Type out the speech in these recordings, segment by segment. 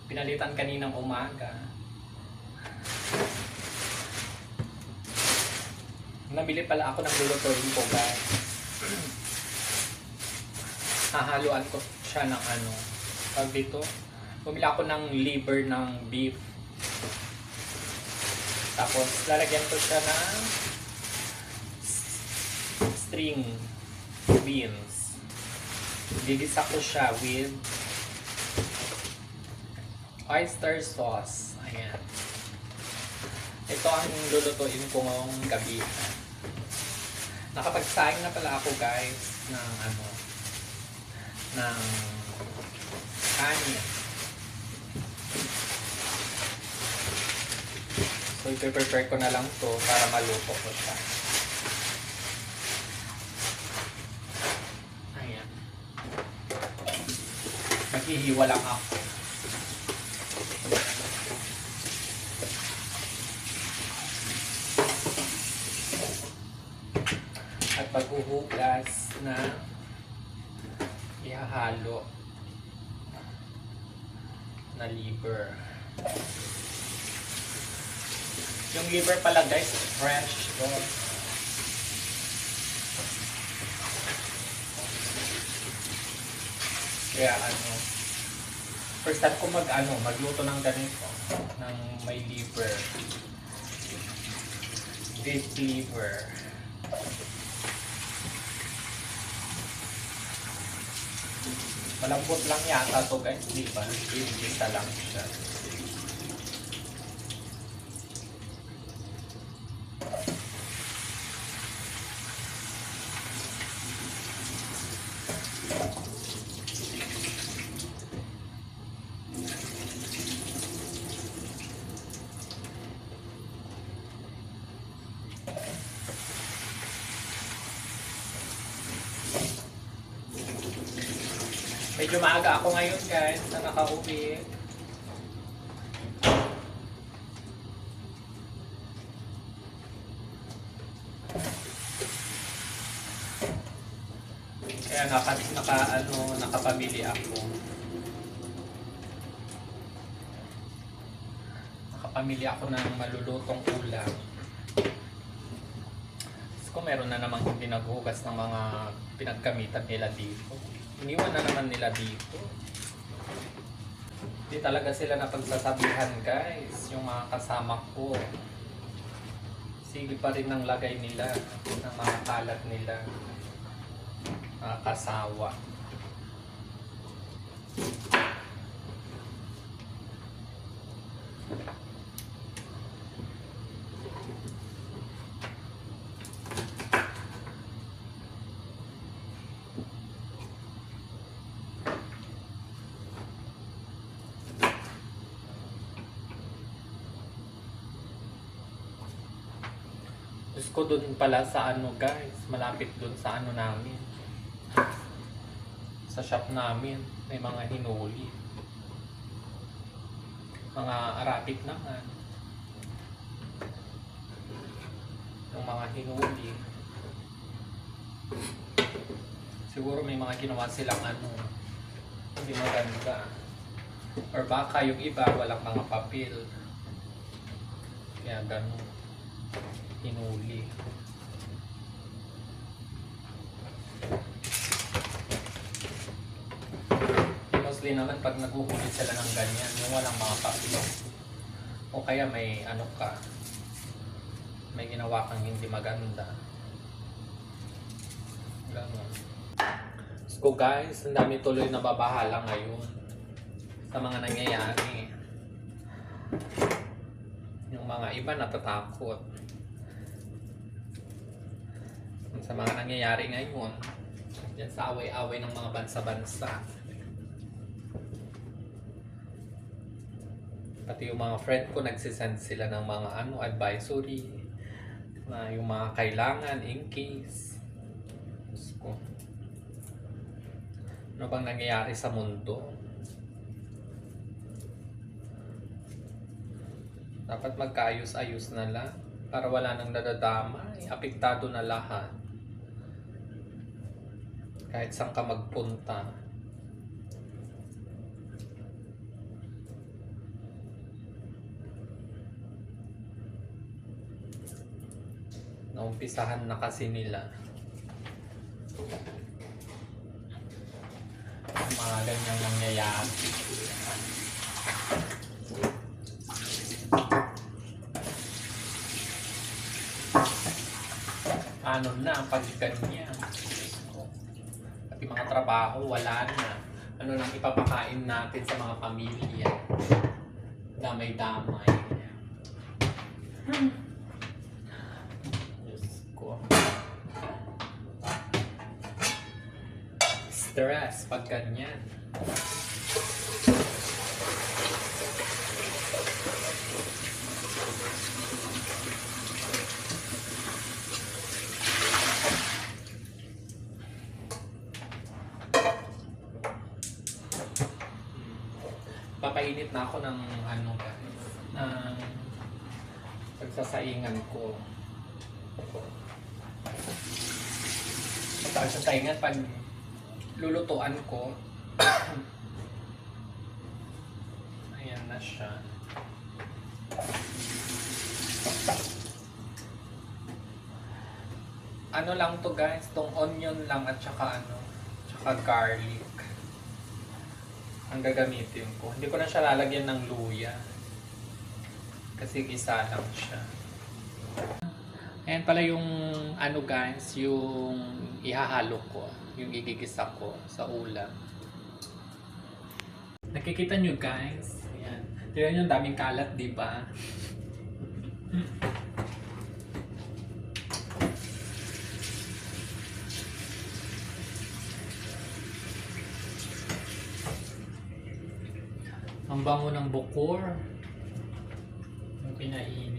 Pinalitan kaninang umaga. Nabili pala ako ng lulutuin ko, guys. Hahaluan ko siya ng ano. Pag dito, bumili ako ng liver ng beef. Tapos, lalagyan ko siya ng string beans. Gigisa ko siya with oyster sauce. Ayan. Ito ang lulutuin ko ngayong gabi. Nakapagsaing na pala ako, guys, ng ano, ng kanin. So, i-prepare ko na lang to para maluto ko siya. Ayan. Maghihiwa lang ako. At paghuhugas na ihahalo na liver. Yung liver pala, guys, fresh to. Kaya ano, first time ko magluto ng ganito, ng may liver. Beef liver. Malambot lang yata to, guys, di ba? Isa lang siya. Medyo maaga ako ngayon, guys, na nakauwi. Kaya nakapamili ako. Nakapamili ako ng malulutong ulam. Kung meron na namang hindi naghugas ng mga pinagkamitan nila dito. Iniwan na naman nila dito. Hindi talaga sila napagsasabihan, guys. Yung mga kasama ko. Sige pa rin ang lagay nila. Ng mga kalat nila. Mga kasawa. Diyos ko, doon pala sa ano, guys, malapit doon sa ano namin, sa shop namin, may mga hinuli, mga Arabic naman, yung mga hinuli. Siguro may mga ginawa silang ano, hindi maganda, or baka yung iba walang mga papel, kaya ganun hinuli. Mostly naman pag naghuhuli sila ng ganyan, yung walang mga papel, o kaya may ano ka, may ginawa kang hindi maganda, ganun. So guys, ang dami tuloy na babahala ngayon sa mga nangyayari. Yung mga iba natatakot sa mga nangyayari ngayon dyan sa away-away ng mga bansa-bansa. Pati yung mga friend ko nagsisend sila ng mga advisory na yung mga kailangan in case. Ko, ano bang nangyayari sa mundo? Dapat magkaayos-ayos na lang para wala nang nadadamay, apektado na lahat. Kahit saan ka magpunta. Naumpisahan na kasi nila. Mga ganyang nangyayari. Ano na pag ganyan? Pati mga trabaho, wala na. Ano nang ipapakain natin sa mga pamilya? Damay-damay. Diyos ko. Stress pag ganyan. Papainit na ako ng ano guys, ng pagsasaingan ko. Pagsasaingan pag lulutuan ko. Ayan na siya. Ano lang to guys, tong onion lang at saka ano, saka garlic ang gagamitin ko. Hindi ko na siya lalagyan ng luya. Kasi isa lang siya. Ayan pala yung ano guys, yung ihahalo ko. Yung igigisa ko sa ulam. Nakikita nyo guys? Ayan. Tignan nyo, daming kalat, di ba? Ang bango ng bukor. Yung pinainit.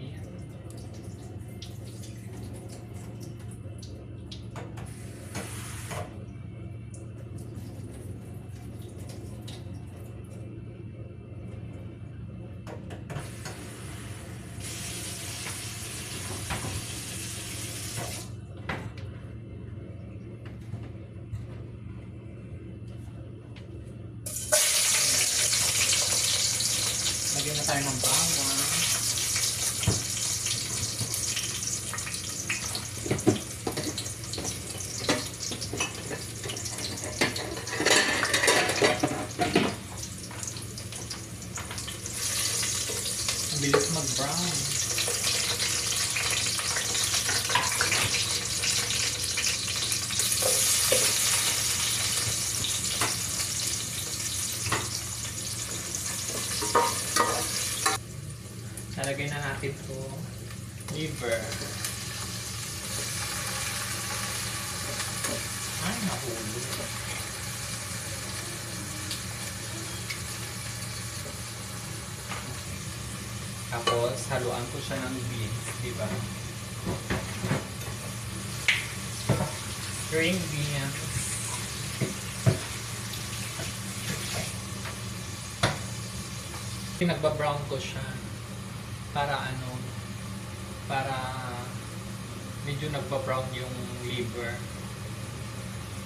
Lagyan na tayo ng bawang. Ang bilis mag-brown. Nalagay na natin ito liver. Ay, nahulog. Tapos, haluan ko siya ng beans, di ba? String beans. Pinagba-brown ko siya. Para ano, para medyo nagpa-brown yung liver.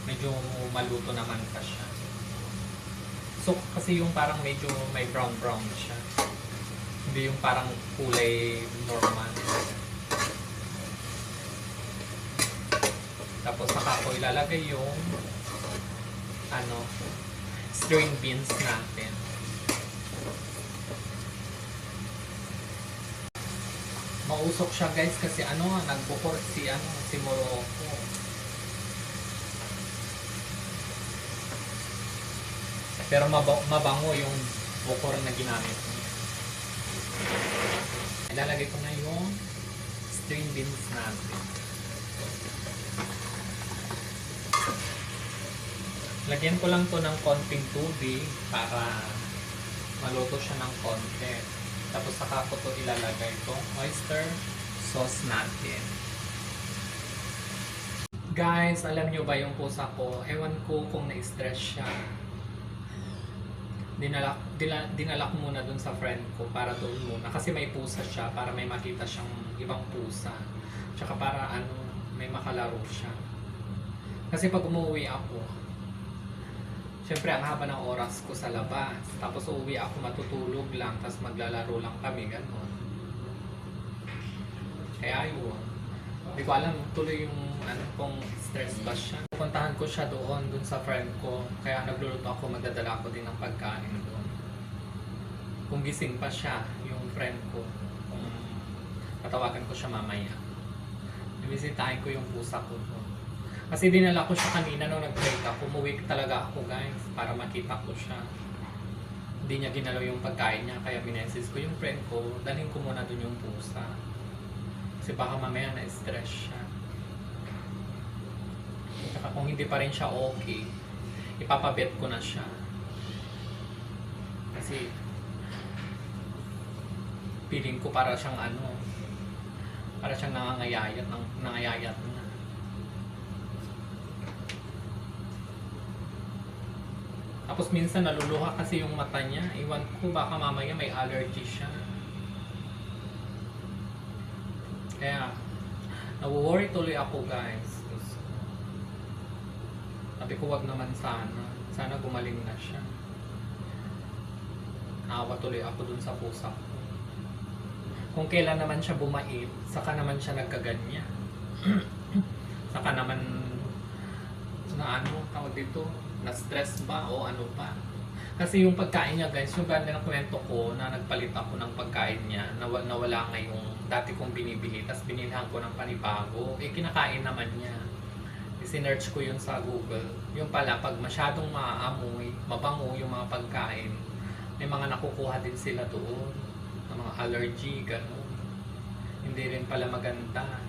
Medyo maluto naman pa siya. So, kasi yung parang medyo may brown-brown siya. Hindi yung parang kulay normal. Tapos saka ko ilalagay yung ano, string beans natin. Mausok siya guys kasi ano, nagbukor si Morocco. Pero mabango yung bukor na ginamit niya. Ilalagay ko na yung string beans natin. Lagyan ko lang to ng konting tubig para maluto siya ng konti. Tapos saka ko ito ilalagay itong oyster sauce natin. Guys, alam nyo ba yung pusa ko? Ewan ko kung na-stress siya. Dinala ko muna dun sa friend ko para doon muna. Kasi may pusa siya para may makita siyang ibang pusa. Tsaka para ano, may makalaro siya. Kasi pag umuwi ako, siyempre, ang haba ng oras ko sa labas. Tapos uuwi ako, matutulog lang. Tapos maglalaro lang kami, gano'n. Kaya yun. Hindi ko alam, tuloy yung ano kung stress ba siya. Puntahan ko siya doon sa friend ko. Kaya nagluluto ako, magdadala ako din ng pagkain doon. Kung gising pa siya, yung friend ko, kung tatawagan ko siya mamaya. Ibisitahin ko yung pusa ko doon. Kasi dinala ko siya kanina nung nag-break ako. Umuwi talaga ako guys para makita ko siya. Hindi niya ginalaw yung pagkain niya kaya minesis ko yung friend ko. Dalhin ko muna doon yung pusa. Kasi baka mamaya na-stress siya. Saka kung hindi pa rin siya okay, ipapabet ko na siya. Kasi feeling ko para siyang para siyang nangangayayat na. Tapos minsan naluluha kasi yung mata niya. Iwan ko baka mamaya may allergy siya. Kaya nawo-worry tuloy ako guys. Sabi ko wag naman sana. Sana gumaling na siya. Naawa tuloy ako dun sa pusa ko. Kung kailan naman siya bumait, saka naman siya nagkaganya. Saka naman tawag dito, na-stress ba o ano pa. Kasi yung pagkain niya guys, yung ganda ng kwento ko na nagpalit ako ng pagkain niya, nawala nga yung dati kong binibili, tapos binilhan ko ng panibago, kinakain naman niya. Sinearch ko yun sa Google. Yung pala, pag masyadong maaamoy, mabango yung mga pagkain, may mga nakukuha din sila doon, ng mga allergy, gano'n. Hindi rin pala maganda.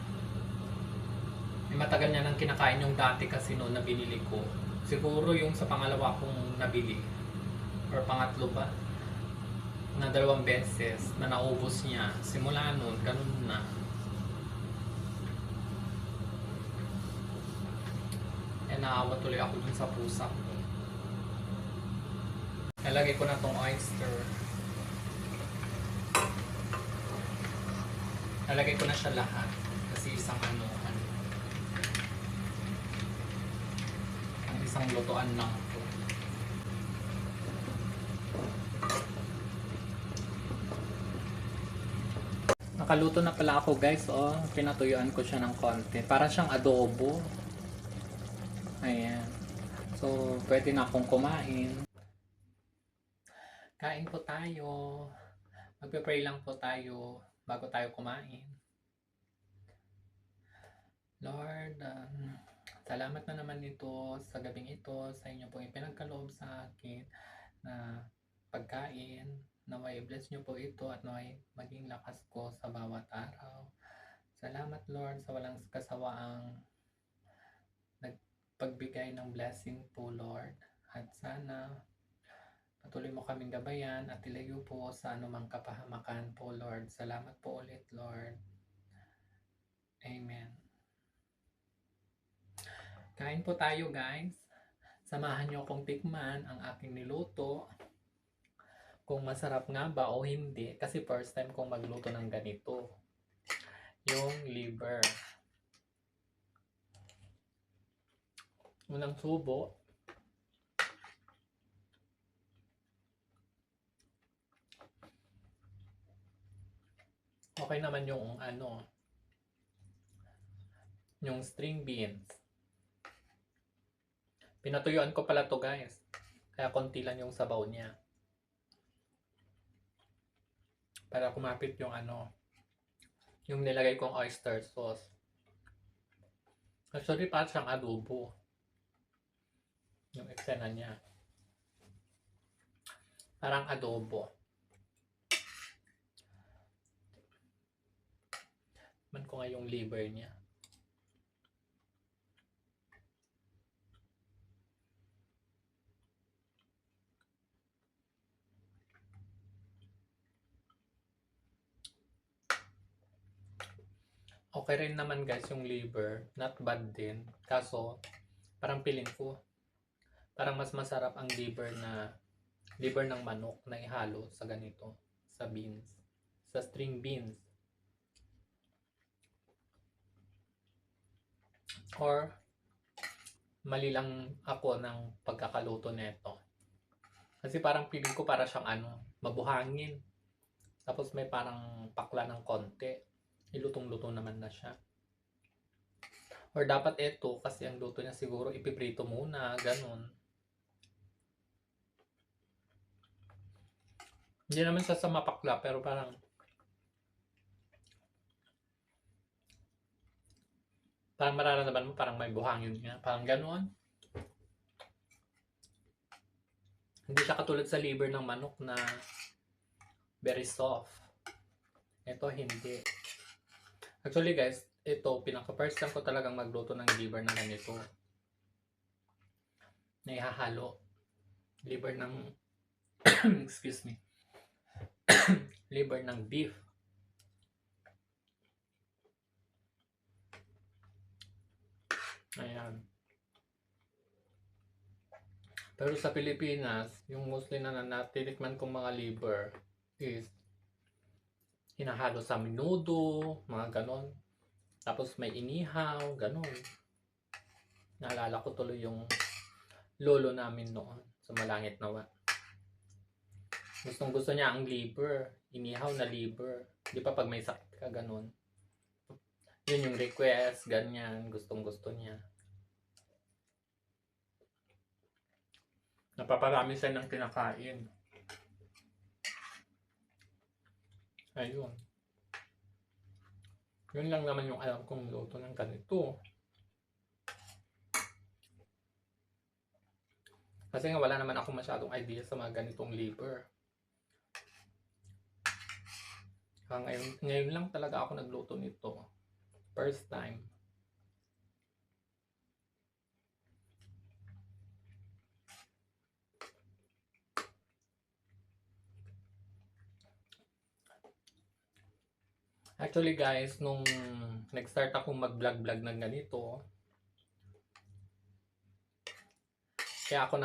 May matagal niya nang kinakain yung dati kasi noon na binili ko. Siguro yung sa pangalawa kong nabili, or pangatlo ba, na 2 beses na naubos niya. Simula noon, ganun na. Naawa tuloy ako dun sa pusa ko. Nalagay ko na tong oyster. Nalagay ko na siya lahat. Kasi isang isang lutuan lang ito. Nakaluto na pala ako guys. Pinatuyuan ko siya ng konti. Para siyang adobo. Ayan. So, pwede na akong kumain. Kain po tayo. Magpe-pray lang po tayo bago tayo kumain. Lord, salamat na naman ito sa gabing ito, sa inyo pong ipinagkaloob sa akin na pagkain. Naway bless nyo po ito at naway maging lakas ko sa bawat araw. Salamat Lord sa walang kasawaang pagbigay ng blessing po Lord, at sana patuloy mo kaming gabayan at ilayo po sa anumang kapahamakan po Lord. Salamat po ulit Lord. Amen. Kain po tayo guys. Samahan nyo akong tikman ang aking niluto. Kung masarap nga ba o hindi, kasi first time kong magluto ng ganito. Yung liver. Unang subo. Okay naman yung yung string beans. Pinatuyuan ko pala to guys. Kaya konti lang yung sabaw niya. Para kumapit yung yung nilagay kong oyster sauce. Actually parang siyang adobo. Yung eksena niya. Parang adobo. Man ko nga yung liver niya. Okay rin naman guys yung liver. Not bad din. Kaso, parang feeling ko, parang mas masarap ang liver ng manok na ihalo sa ganito. Sa beans. Sa string beans. Or, mali lang ako ng pagkakaluto nito. Kasi parang feeling ko para siyang mabuhangin. Tapos may parang pakla ng konti. Ilutong-luto naman na siya. Or dapat ito, kasi ang luto niya siguro ipiprito muna, ganun. Hindi naman siya sa mapakla, pero parang mararamdaman mo parang may buhangin nga. Parang ganun. Hindi siya katulad sa liver ng manok na very soft. Ito hindi. Actually guys, ito pinaka-first time ko talagang magluto ng liver na ganito. Na ihahalo. Liver ng excuse me. Liver ng beef. Ayan. Pero sa Pilipinas, yung mostly na natitikman kong mga liver is hinahalo sa menudo, mga ganon. Tapos may inihaw, ganon. Naalala ko tuloy yung lolo namin noon sa Malangit Nawa. Gustong gusto niya ang liver, inihaw na liver. Di pa pag may sakit ka, ganon. Yun yung request, ganyan, gustong gusto niya. Napaparami siya ng kinakain. Ayun. Yun lang naman yung alam kong luto ng ganito. Kasi nga wala naman ako masyadong idea sa mga ganitong liver. Ngayon lang talaga ako nagluto nito. First time. Actually guys, nung nag-start akong mag-vlog ng ganito, kaya ako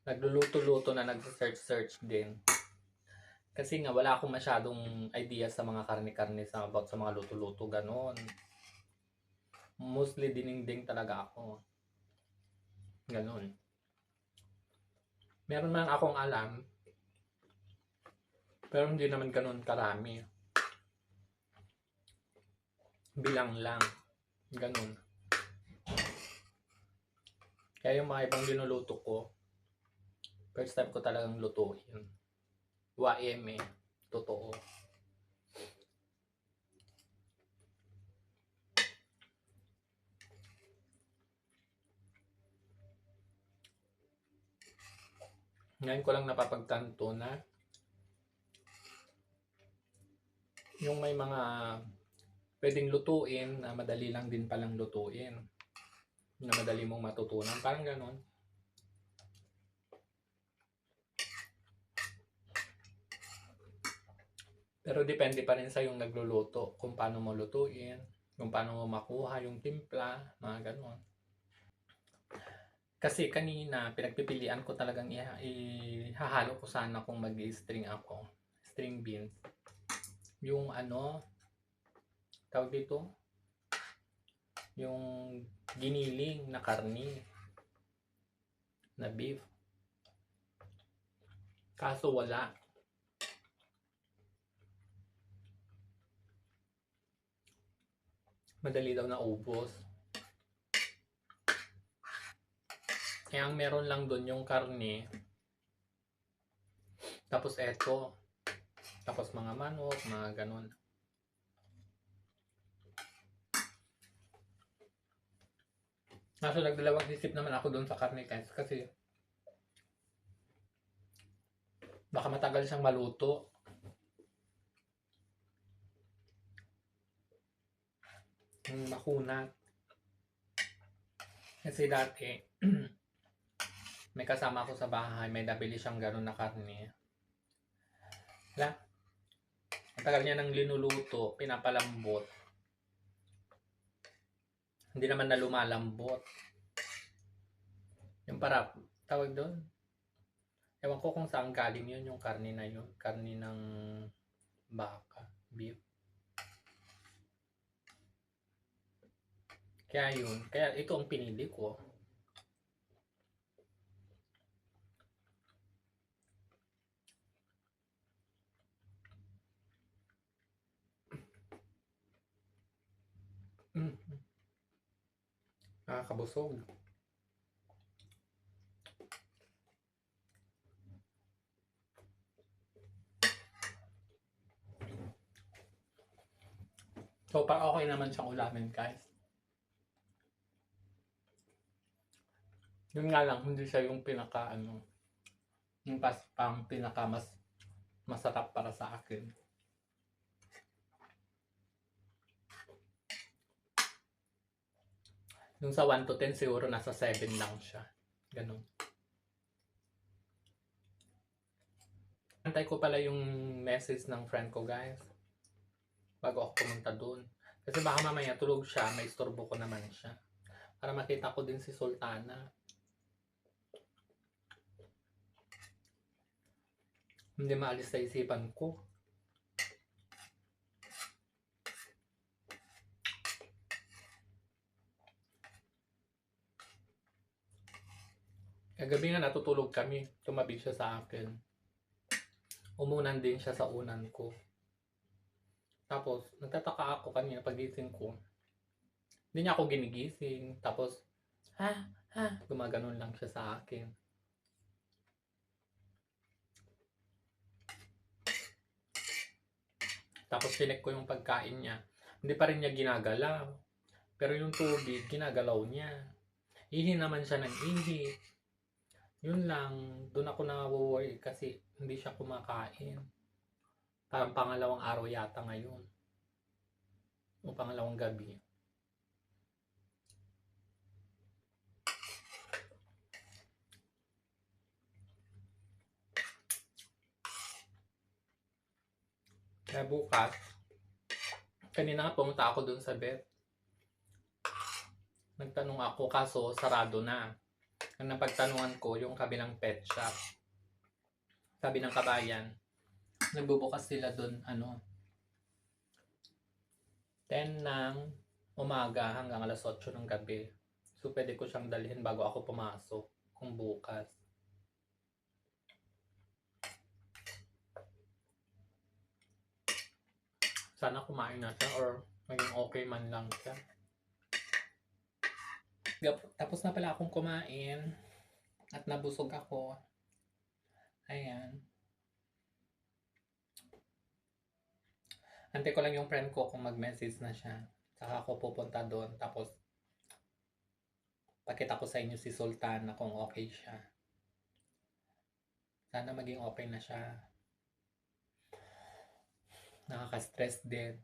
nagluluto-luto na nag-search din. Kasi nga wala akong masyadong idea sa mga karne-karne about sa mga luto-luto ganon. Mostly dininding talaga ako. Ganon. Meron man akong alam, pero hindi naman ganon karami. Bilang lang. Ganon. Kaya yung mga ibang linuluto ko, first time ko talagang lutuin. Waeme. Totoo. Ngayon ko lang napapagtanto na yung may mga pwedeng lutuin na madali lang din palang lutuin. Na madali mong matutunan. Parang ganon. Pero depende pa rin sa yung nagluluto. Kung paano mo lutuin. Kung paano mo makuha yung timpla. Mga ganon. Kasi kanina, pinagpipilian ko talagang ihahalo ko sana kung mag-string ako. String beans. Yung tawag dito, yung giniling na karni na beef. Kaso wala. Madali daw na ubos. Kaya ang meron lang doon yung karne. Tapos eto. Tapos mga manok, mga ganon. Kaso nagdalawang isip naman ako doon sa karne guys. Kasi baka matagal siyang maluto. Makunat. Kasi dati, may kasama ako sa bahay, may nabili siyang gano'n na karne. Ang tagal niya nang linuluto, pinapalambot. Hindi naman na lumalambot. Yung tawag doon. Ewan ko kung saan galing yun, yung karne na yun. Karne ng baka, beef. Kaya ito ang pinili ko. Mm. Nakakabusog. So, okay naman siyang ulamin, guys. Yun nga lang, hindi siya yung yung pang pinaka mas masarap para sa akin. Yung sa 1 to 10 siguro nasa 7 lang siya. Ganun. Antay ko pala yung message ng friend ko, guys. Bago ako pumunta doon. Kasi baka mamaya tulog siya, may istorbo ko naman siya. Para makita ko din si Sultana. Hindi maalis sa isipan ko. Kagabi nga natutulog kami. Tumabi siya sa akin. Umunan din siya sa unan ko. Tapos, nagtataka ako kanina pagising ko. Hindi niya ako ginigising. Tapos, gumaganon lang siya sa akin. Tapos, chinek ko yung pagkain niya. Hindi pa rin niya ginagalaw. Pero yung tubig, ginagalaw niya. Ihi naman siya ng ihi. Yun lang, doon ako na-worry kasi hindi siya kumakain. Parang pangalawang araw yata ngayon. O pangalawang gabi. Kaya bukas, kanina nga pumunta ako doon sa vet. Nagtanong ako kaso sarado na. Ang napagtanungan ko yung kabilang pet shop. Sabi ng kabayan, nagbubukas sila doon 10 ng umaga hanggang alas 8 ng gabi. So pwede ko siyang dalhin bago ako pumasok kung bukas. Sana kumain na siya or maging okay man lang siya. Tapos na pala akong kumain at nabusog ako. Ayan. Antay ko lang yung friend ko kung mag-message na siya. Saka ako pupunta doon. Tapos, pakita ko sa inyo si Sultana kung okay siya. Sana maging okay na siya. Nakaka-stress din.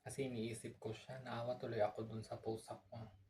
Kasi iniisip ko siya. Naawa tuloy ako dun sa pusa ko.